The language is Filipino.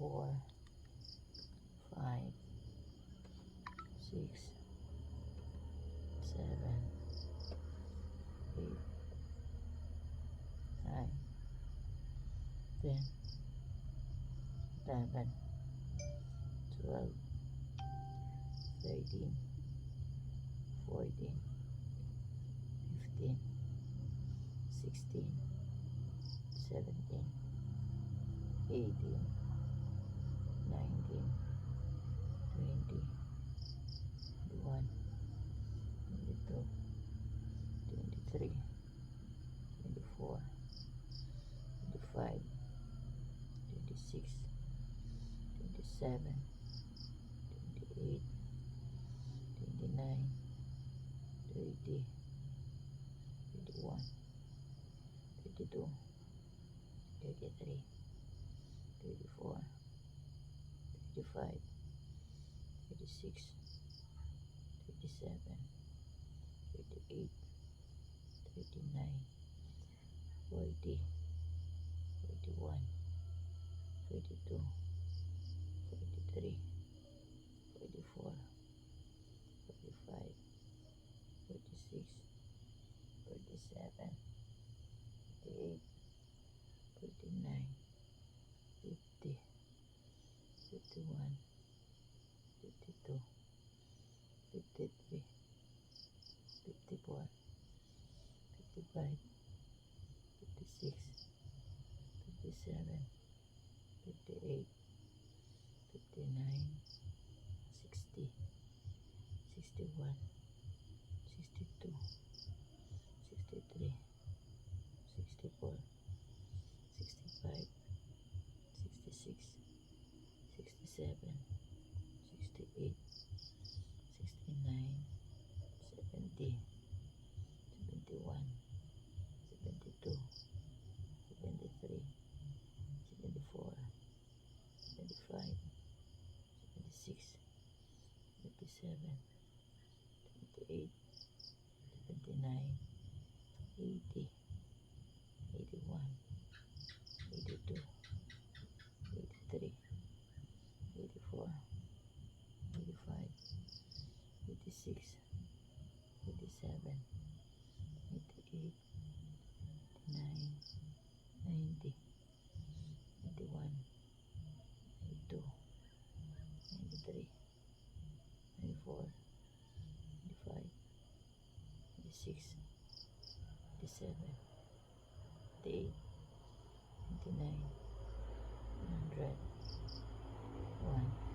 4, 5, 6, 7, 8, 9, 10, 11, 12, 13, 14, 15, 16, 17, 18, 19, 20, 21, 22, 23, 24, 25, 26, 27, 28, 29, 30, 31, 32, 33, 34, 35, 36, 37, 38, 39, 40, 41, 42, 43, 44, 45, 46, 47, 48, 49, 50, 51, 52, 53, 54, 55, 56, 57, 58, 59, 60, 61, 62, 63, 64, 65, 66, 67, 68, 69, 70, 71, 72, 73, 74, 75, 76, 77, 78, 79, 80, 81, 82, 83, 84, 85, 86, 87, 88, 89, 90, 91, 92, 93, 94, 95, 96, 97, 98, 99, 100, 1.